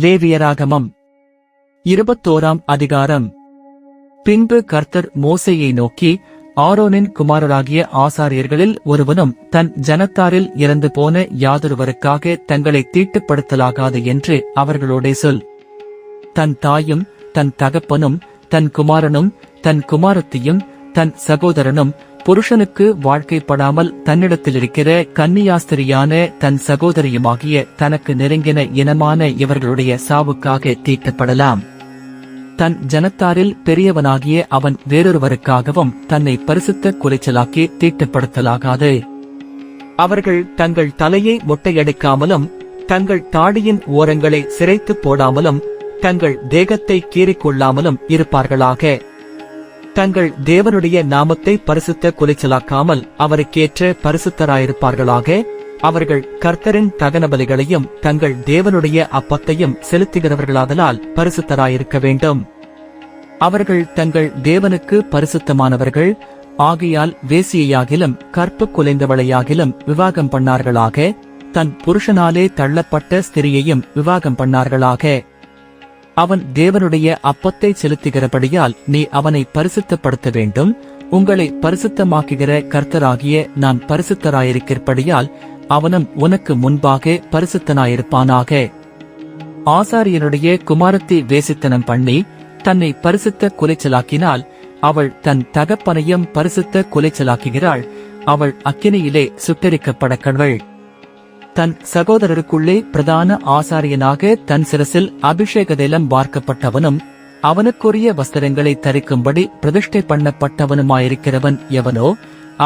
லேவியராகமம் 21 அதிகாரம். பின்பு கர்த்தர் மோசேயை நோக்கி, ஆரோனின் குமாரராகிய ஆசாரியர்களில் ஒருவனும் தன் ஜனத்தாரில் இறந்து போன யாதொருவருக்காக தங்களை தீட்டுப்படுத்தலாகாது என்று அவர்களோடே சொல். தன் தாயும் தன் தகப்பனும் தன் குமாரனும் தன் குமாரத்தியும் தன் சகோதரனும் புருஷனுக்கு வாழ்க்கைப்படாமல் தன்னிடத்திலிருக்கிற கன்னியாஸ்திரியான தன் சகோதரியுமாகிய தனக்கு நெருங்கின இனமான இவர்களுடைய சாவுக்காக தீட்டப்படலாம். தன் ஜனத்தாரில் பெரியவனாகிய அவன் வேறொருவருக்காகவும் தன்னை பரிசுத்த குலைச்சலாக்கி தீட்டுப்படுத்தலாகாது. அவர்கள் தங்கள் தலையை மொட்டையடிக்காமலும் தங்கள் தாடியின் ஓரங்களை சிரைத்து போடாமலும் தங்கள் தேகத்தை கீறிக்கொள்ளாமலும் இருப்பார்களாக. தங்கள் தேவனுடைய நாமத்தை பரிசுத்த குலைச்சலாக்காமல் அவருக்கேற்ற பரிசுத்தராயிருப்பார்களாக. அவர்கள் கர்த்தரின் தகனபலிகளையும் தங்கள் தேவனுடைய அப்பத்தையும் செலுத்துகிறவர்களாதலால் பரிசுத்தராயிருக்க வேண்டும். அவர்கள் தங்கள் தேவனுக்கு பரிசுத்தமானவர்கள் ஆகையால் வேசியையாகிலும் கற்பு குலைந்தவளையாகிலும் விவாகம் பண்ணார்களாக. தன் புருஷனாலே தள்ளப்பட்ட ஸ்திரியையும் விவாகம் பண்ணார்களாக. அவன் தேவனுடைய அப்பத்தை செலுத்துகிறபடியால் நீ அவனை பரிசுத்தப்படுத்த வேண்டும். உங்களை பரிசுத்தமாக்குகிற கர்த்தராகிய நான் பரிசுத்தராயிருக்கிறபடியால் அவனும் உனக்கு முன்பாக பரிசுத்தனாயிருப்பானாக. ஆசாரியனுடைய குமாரத்தி வேசித்தனம் பண்ணி தன்னை பரிசுத்த குலைச்சலாக்கினால் அவள் தன் தகப்பனையும் பரிசுத்த குலைச்சலாக்குகிறாள். அவள் அக்கினியிலே சுட்டெரிக்கப்படக்கண்வள். தன் சகோதரருக்குள்ளே பிரதான ஆசாரியனாக தன் சிரசில் அபிஷேக தைலம் வார்க்கப்பட்டவனும் அவனுக்குரிய வஸ்திரங்களை தரிக்கும்படி பிரதிஷ்டை பண்ணப்பட்டவனுமாயிருக்கிறவன் எவனோ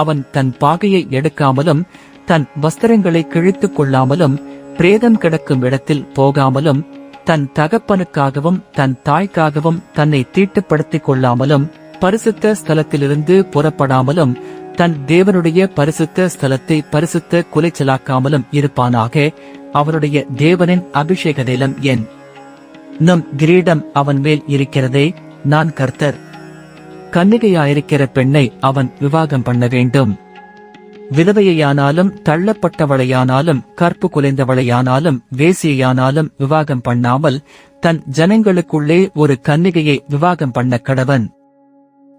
அவன் தன் பாகையை எடுக்காமலும் தன் வஸ்திரங்களை கிழித்துக் கொள்ளாமலும் பிரேதம் கிடக்கும் இடத்தில் போகாமலும் தன் தகப்பனுக்காகவும் தன் தாய்க்காகவும் தன்னை தீட்டுப்படுத்திக் கொள்ளாமலும் பரிசுத்த ஸ்தலத்திலிருந்து புறப்படாமலும் தன் தேவனுடைய பரிசுத்த ஸ்தலத்தை பரிசுத்த குலைச்சலாக்காமலும் இருப்பானாக. அவருடைய தேவனின் அபிஷேக தைலம் என் நம் கிரீடம் அவன் மேல் இருக்கிறதே. நான் கர்த்தர். கன்னிகையாயிருக்கிற பெண்ணை அவன் விவாகம் பண்ண வேண்டும். விதவையானாலும் தள்ளப்பட்டவளையானாலும் கற்பு குலைந்தவளையானாலும் வேசியானாலும் விவாகம் பண்ணாமல் தன் ஜனங்களுக்குள்ளே ஒரு கன்னிகையை விவாகம் பண்ண கடவன்.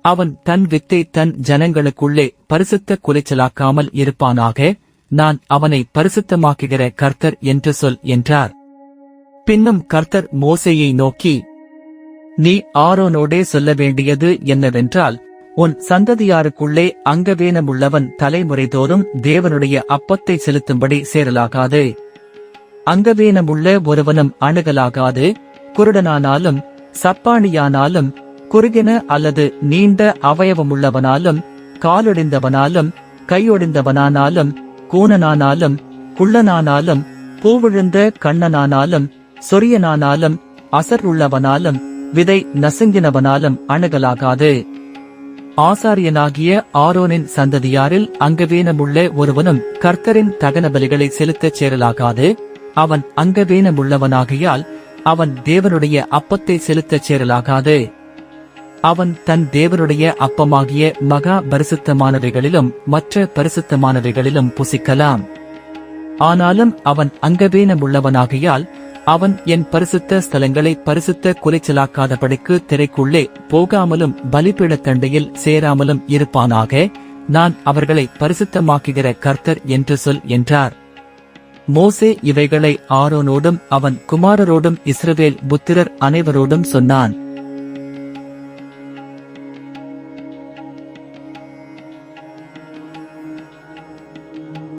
அவன் தன் வித்தை தன் ஜனங்களுக்குள்ளே பரிசுத்த குலைச்சலாக்காமல் இருப்பானாக. நான் அவனை பரிசுத்தமாக்குகிற கர்த்தர் என்று சொல் என்றார். பின்னும் கர்த்தர் மோசேயை நோக்கி, நீ ஆரோனோடே சொல்ல வேண்டியது என்னவென்றால், உன் சந்ததியாருக்குள்ளே அங்கவீனமுள்ளவன் தலைமுறைதோறும் தேவனுடைய அப்பத்தை செலுத்தும்படி சேரலாகாது. அங்கவீனமுள்ள ஒருவனும் அணுகலாகாது. குருடனானாலும் சப்பாணியானாலும் குறுகின அல்லது நீண்ட அவயவமுள்ளவனாலும் காலொடிந்தவனாலும் கையொடிந்தவனானாலும் கூனனானாலும் குள்ளனானாலும் பூவிழுந்த கண்ணனானாலும் சொரியனானாலும் அசர் உள்ளவனாலும் விதை நசுங்கினவனாலும் அணுகலாகாது. ஆசாரியனாகிய ஆரோனின் சந்ததியாரில் அங்கவீனமுள்ள ஒருவனும் கர்த்தரின் தகன பலிகளை செலுத்தச் சேரலாகாது. அவன் அங்கவீனமுள்ளவனாகையால் அவன் தேவனுடைய அப்பத்தை செலுத்தச் சேரலாகாது. அவன் தன் தேவனுடைய அப்பமாகிய மகா பரிசுத்தமானவைகளிலும் மற்ற பரிசுத்தமானவைகளிலும் புசிக்கலாம். ஆனாலும் அவன் அங்கவீனமுள்ளவனாகையால் அவன் என் பரிசுத்த ஸ்தலங்களை பரிசுத்த குலைச்சலாக்காதபடிக்கு திரைக்குள்ளே போகாமலும் பலிபீடத் தண்டையில் சேராமலும் இருப்பானாக. நான் அவர்களை பரிசுத்தமாக்குகிற கர்த்தர் என்று சொல் என்றார். மோசே இவைகளை ஆரோனோடும் அவன் குமாரரோடும் இஸ்ரவேல் புத்திரர் அனைவரோடும் சொன்னான்.